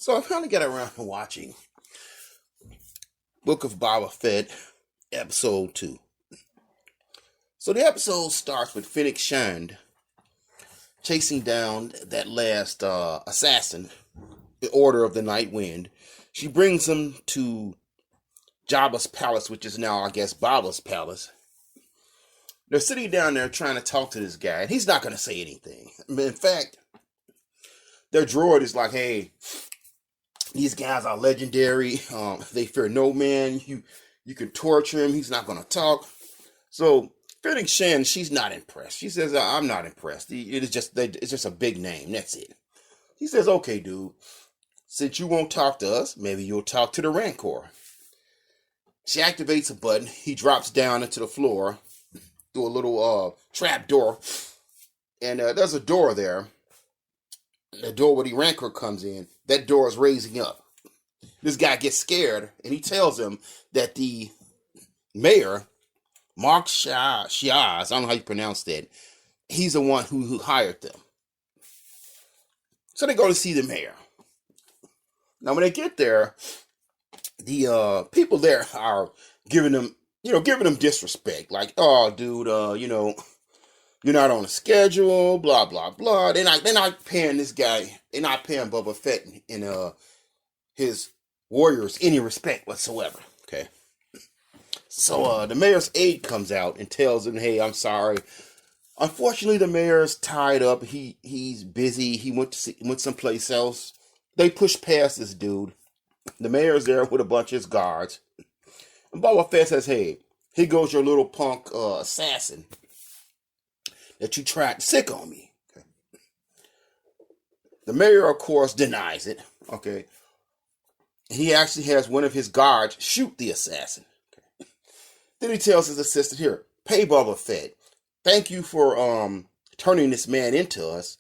So I finally got around to watching Book of Boba Fett, Episode 2. So the episode starts with Fennec Shand chasing down that last assassin, the Order of the Night Wind. She brings him to Jabba's palace, which is now, I guess, Baba's palace. They're sitting down there trying to talk to this guy, and he's not going to say anything. In fact, their droid is like, hey, these guys are legendary. They fear no man. You can torture him. He's not going to talk. So Fennec Shand, she's not impressed. She says, I'm not impressed. It's just a big name. That's it. He says, okay, dude, since you won't talk to us, maybe you'll talk to the Rancor. She activates a button. He drops down into the floor through a little trap door. And there's a door there. The door where the Rancor comes in, that door is raising up. This guy gets scared, and he tells him that the mayor, Mark Shiaz, I don't know how you pronounce that, he's the one who hired them. So they go to see the mayor. Now, when they get there, the people there are giving them disrespect. Like, oh, dude, you're not on a schedule, blah, blah, blah. They're not paying this guy, they're not paying Boba Fett and his warriors any respect whatsoever, okay? So the mayor's aide comes out and tells him, hey, I'm sorry. Unfortunately, the mayor's tied up. He's busy. He went someplace else. They push past this dude. The mayor's there with a bunch of his guards. And Boba Fett says, hey, here goes your little punk assassin that you tried to sick on me. Okay. The mayor, of course, denies it. Okay. He actually has one of his guards shoot the assassin. Okay. Then he tells his assistant, here, pay Boba Fett. Thank you for turning this man into us.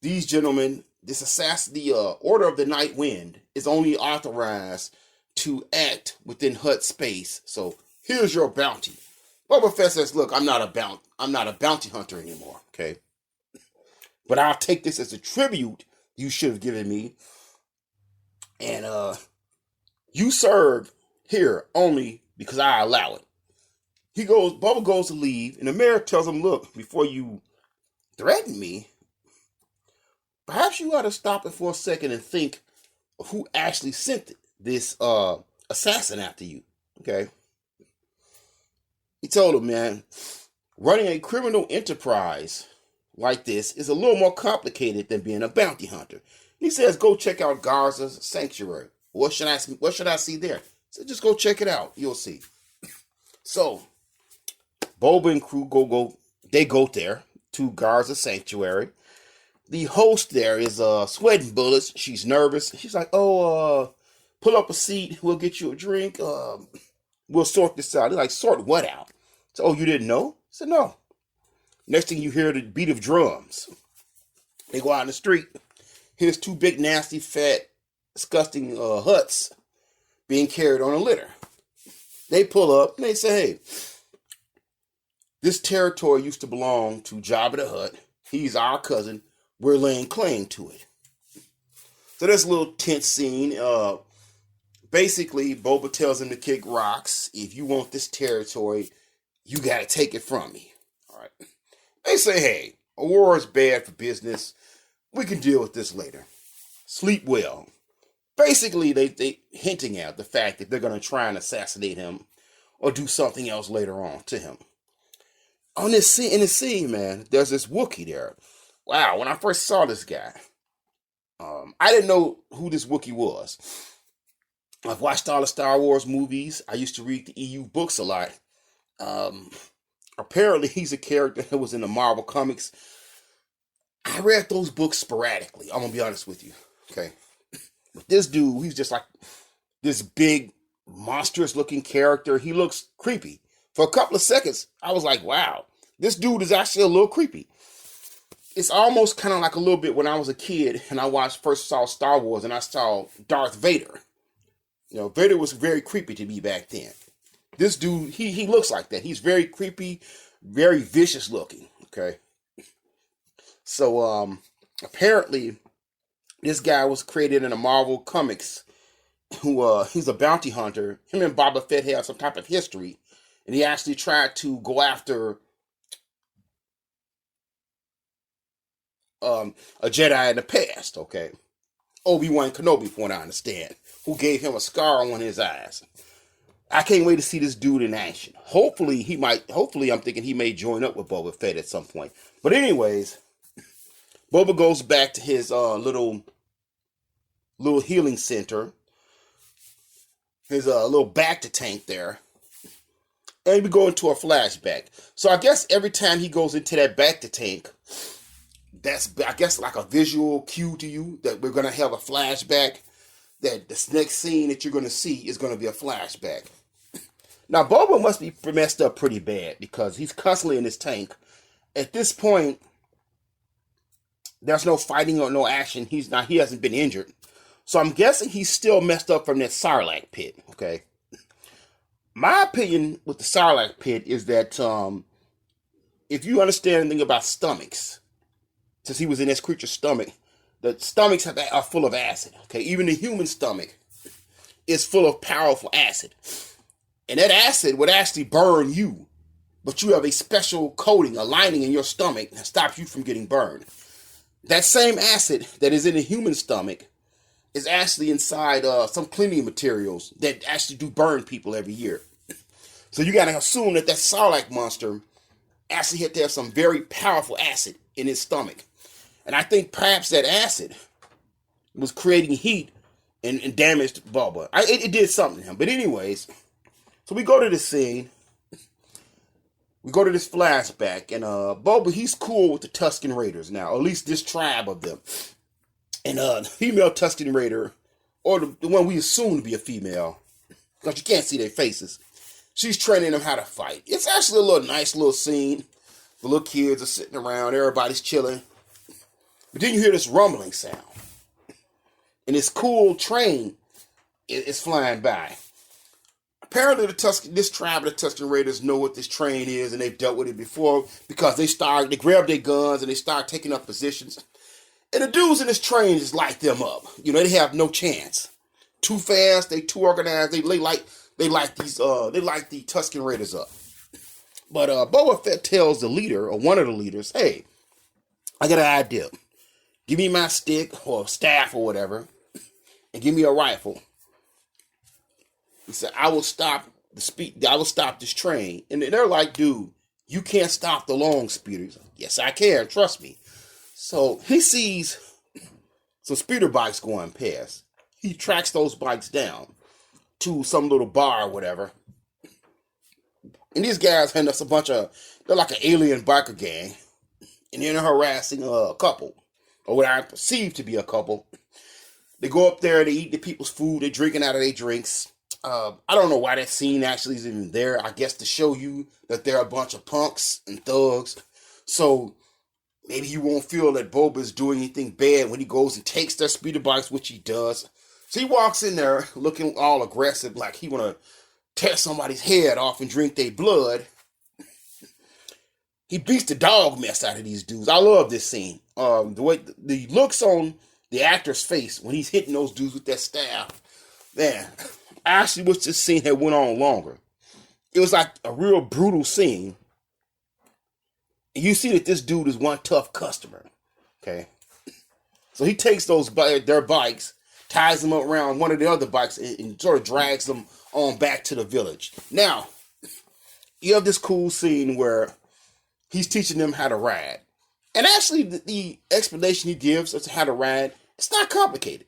These gentlemen, this assassin, the Order of the Night Wind, is only authorized to act within Hutt space. So here's your bounty. Boba Fett says, look, I'm not a bounty hunter anymore, okay? But I'll take this as a tribute you should have given me. And you serve here only because I allow it. Boba goes to leave, and the mayor tells him, look, before you threaten me, perhaps you ought to stop it for a second and think of who actually sent this assassin after you, okay? He told him, man, running a criminal enterprise like this is a little more complicated than being a bounty hunter. He says, go check out Garza's sanctuary. What should I see there? So just go check it out. You'll see. So Boba and crew go there to Garza's sanctuary. The host there is sweating bullets. She's nervous. She's like, pull up a seat. We'll get you a drink. We'll sort this out. They're like, sort what out? So, oh, you didn't know? I said, no. Next thing you hear, the beat of drums. They go out in the street. Here's two big, nasty, fat, disgusting Hutts being carried on a litter. They pull up and they say, hey, this territory used to belong to Jabba the Hutt. He's our cousin. We're laying claim to it. So there's a little tense scene. Basically, Boba tells him to kick rocks. If you want this territory, you got to take it from me. All right. They say, hey, a war is bad for business. We can deal with this later. Sleep well. Basically, they hinting at the fact that they're going to try and assassinate him or do something else later on to him. In this scene, man, there's this Wookiee there. Wow, when I first saw this guy, I didn't know who this Wookiee was. I've watched all the Star Wars movies. I used to read the EU books a lot. Apparently, he's a character that was in the Marvel comics. I read those books sporadically. I'm going to be honest with you. Okay. But this dude, he's just like this big, monstrous looking character. He looks creepy. For a couple of seconds, I was like, wow, this dude is actually a little creepy. It's almost kind of like a little bit when I was a kid and I first saw Star Wars and I saw Darth Vader. You know, Vader was very creepy to me back then. This dude, he looks like that. He's very creepy, very vicious looking, okay? So, apparently, This guy was created in the Marvel comics. Who he's a bounty hunter. Him and Boba Fett have some type of history, and he actually tried to go after a Jedi in the past. Okay, Obi-Wan Kenobi, from what I understand, who gave him a scar on his eyes. I can't wait to see this dude in action. Hopefully he might. Hopefully I'm thinking he may join up with Boba Fett at some point. But anyways, Boba goes back to his little healing center, his little bacta tank there, and we go into a flashback. So I guess every time he goes into that bacta tank, that's, I guess, like a visual cue to you that we're gonna have a flashback. That this next scene that you're gonna see is gonna be a flashback. Now Boba must be messed up pretty bad because he's constantly in this tank. At this point, there's no fighting or no action. He hasn't been injured. So I'm guessing he's still messed up from that Sarlacc pit, okay? My opinion with the Sarlacc pit is that if you understand anything about stomachs, since he was in this creature's stomach, the stomachs are full of acid, okay? Even the human stomach is full of powerful acid. And that acid would actually burn you, but you have a special coating, a lining in your stomach that stops you from getting burned. That same acid that is in the human stomach is actually inside some cleaning materials that actually do burn people every year. So you gotta assume that Sarlacc monster actually had to have some very powerful acid in his stomach. And I think perhaps that acid was creating heat and damaged Boba. It did something to him. But anyways, so we go to this scene. We go to this flashback. And Boba, he's cool with the Tusken Raiders now. At least this tribe of them. And the female Tusken Raider, or the one we assume to be a female, because you can't see their faces, she's training them how to fight. It's actually a nice little scene. The little kids are sitting around. Everybody's chilling. But then you hear this rumbling sound. And this cool train is flying by. Apparently this tribe of the Tusken Raiders know what this train is, and they've dealt with it before, because they grab their guns and they start taking up positions. And the dudes in this train just light them up. You know, they have no chance. Too fast, they too organized, they light the Tusken Raiders up. But Boba Fett tells the leader, or one of the leaders, hey, I got an idea. Give me my stick or staff or whatever, and give me a rifle. He said, I will stop this train. And they're like, dude, you can't stop the long speeder. He's like, yes, I can, trust me. So he sees some speeder bikes going past. He tracks those bikes down to some little bar or whatever. And these guys hand us they're like an alien biker gang. And they're harassing a couple, or what I perceive to be a couple. They go up there, they eat the people's food, they're drinking out of their drinks. I don't know why that scene actually is even there. I guess to show you that they're a bunch of punks and thugs. So maybe you won't feel that Boba is doing anything bad when he goes and takes their speeder bikes, which he does. So he walks in there looking all aggressive, like he want to tear somebody's head off and drink their blood. He beats the dog mess out of these dudes. I love this scene. The way the looks on the actor's face when he's hitting those dudes with that staff. Man, I actually wish this scene had went on longer. It was like a real brutal scene. And you see that this dude is one tough customer. Okay. So he takes their bikes, ties them up around one of the other bikes, and sort of drags them on back to the village. Now, you have this cool scene where he's teaching them how to ride. And actually, the explanation he gives as to how to ride, it's not complicated.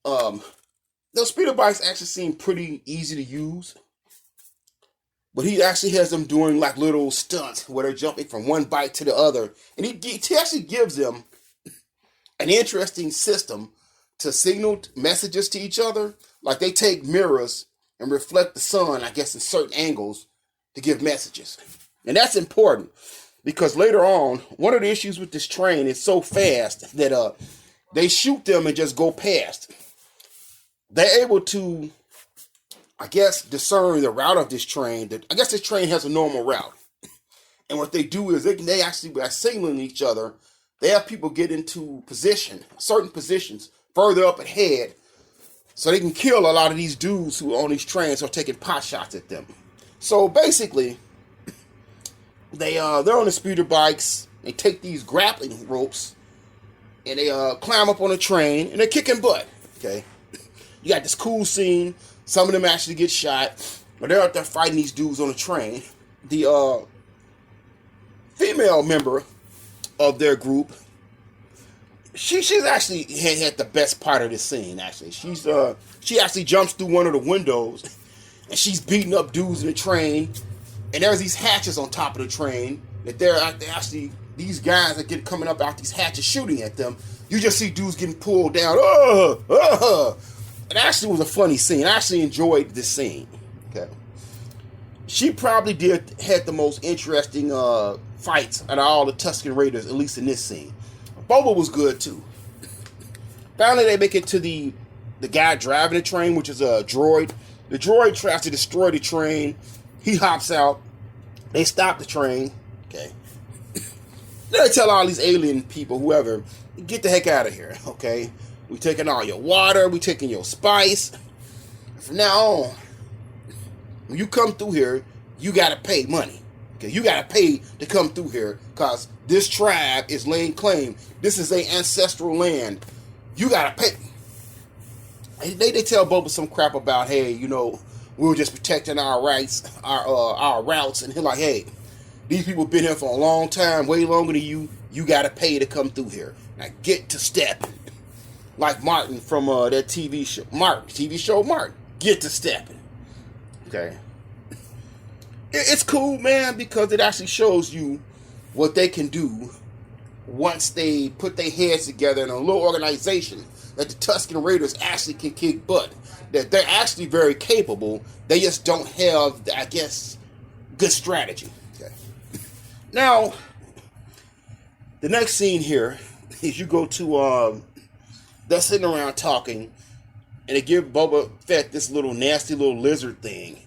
Those speeder bikes actually seem pretty easy to use. But he actually has them doing like little stunts where they're jumping from one bike to the other. And he actually gives them an interesting system to signal messages to each other. Like they take mirrors and reflect the sun, I guess, in certain angles to give messages. And that's important because later on, one of the issues with this train is so fast that they shoot them and just go past. They're able to, I guess, discern the route of this train. I guess this train has a normal route. And what they do is they actually, by signaling each other, they have people get into certain positions further up ahead, so they can kill a lot of these dudes who are on these trains or taking pot shots at them. So basically, they're on the speeder bikes. They take these grappling ropes and they climb up on a train and they're kicking butt. Okay, you got this cool scene. Some of them actually get shot, but they're out there fighting these dudes on the train. The female member of their group, she's actually had the best part of this scene. Actually, she actually jumps through one of the windows and she's beating up dudes in the train. And there's these hatches on top of the train that they're actually, these guys that get coming up out these hatches shooting at them. You just see dudes getting pulled down. It actually was a funny scene. I actually enjoyed this scene. Okay, she probably had the most interesting fights out of all the Tusken Raiders, at least in this scene. Boba was good too. Finally, they make it to the guy driving the train, which is a droid. The droid tries to destroy the train. He hops out. They stop the train. Okay. They tell all these alien people, whoever, get the heck out of here. Okay. We taking all your water. We taking your spice. From now on, when you come through here, you got to pay money. Okay. You got to pay to come through here because this tribe is laying claim. This is a ancestral land. You got to pay. They tell Boba some crap about, hey, you know, we were just protecting our rights, our routes, and he's like, hey, these people been here for a long time, way longer than you. You gotta pay to come through here. Now get to stepping, like Martin from that TV show, Martin. Get to stepping. Okay, it's cool, man, because it actually shows you what they can do once they put their heads together in a little organization. That the Tusken Raiders actually can kick butt. That they're actually very capable. They just don't have, I guess, good strategy. Okay. Now, the next scene here is you go to, they're sitting around talking, and they give Boba Fett this little nasty little lizard thing.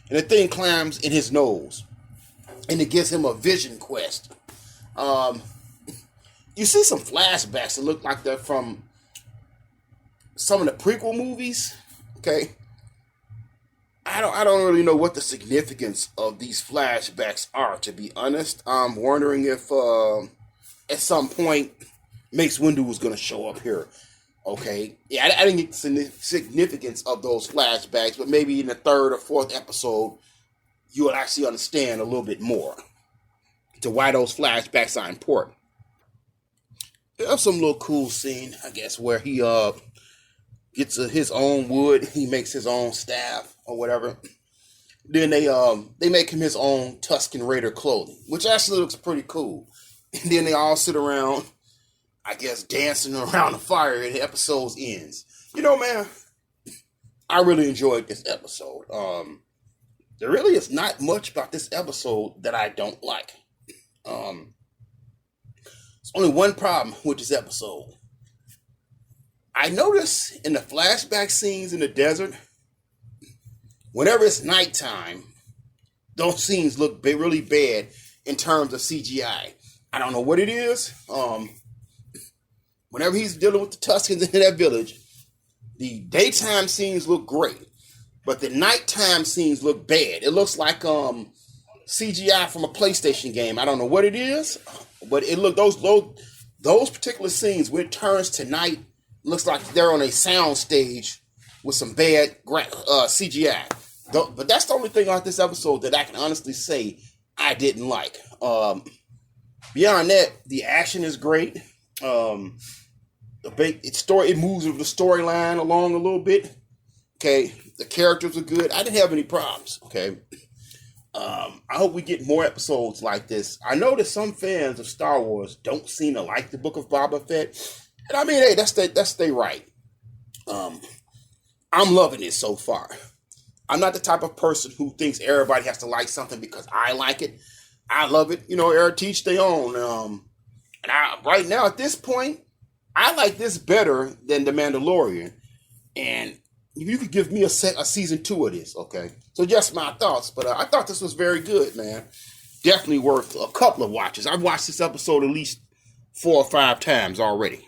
And the thing climbs in his nose. And it gives him a vision quest. You see some flashbacks that look like they're from some of the prequel movies. Okay, I don't really know what the significance of these flashbacks are, to be honest. I'm wondering if at some point Mace Windu was going to show up here. Okay, yeah, I didn't get the significance of those flashbacks, but maybe in the third or fourth episode you will actually understand a little bit more to why those flashbacks are important. There's some little cool scene, I guess, where he gets his own wood. He makes his own staff or whatever. Then they make him his own Tusken Raider clothing, which actually looks pretty cool. And then they all sit around, I guess, dancing around the fire, and the episode ends. You know, man, I really enjoyed this episode. There really is not much about this episode that I don't like. There's only one problem with this episode. I notice in the flashback scenes in the desert, whenever it's nighttime, those scenes look really bad in terms of CGI. I don't know what it is. Whenever he's dealing with the Tuskens in that village, the daytime scenes look great, but the nighttime scenes look bad. It looks like CGI from a PlayStation game. I don't know what it is, but it look those particular scenes when it turns to night. Looks like they're on a sound stage with some bad CGI. But that's the only thing about this episode that I can honestly say I didn't like. Beyond that, the action is great. It moves with the storyline along a little bit. Okay, the characters are good. I didn't have any problems. Okay, I hope we get more episodes like this. I know that some fans of Star Wars don't seem to like the Book of Boba Fett. And I mean, hey, that's their right. I'm loving it so far. I'm not the type of person who thinks everybody has to like something because I like it. I love it. You know, teach their own. And right now, at this point, I like this better than The Mandalorian. And you could give me a season 2 of this, okay? So just my thoughts. But I thought this was very good, man. Definitely worth a couple of watches. I've watched this episode at least 4 or 5 times already.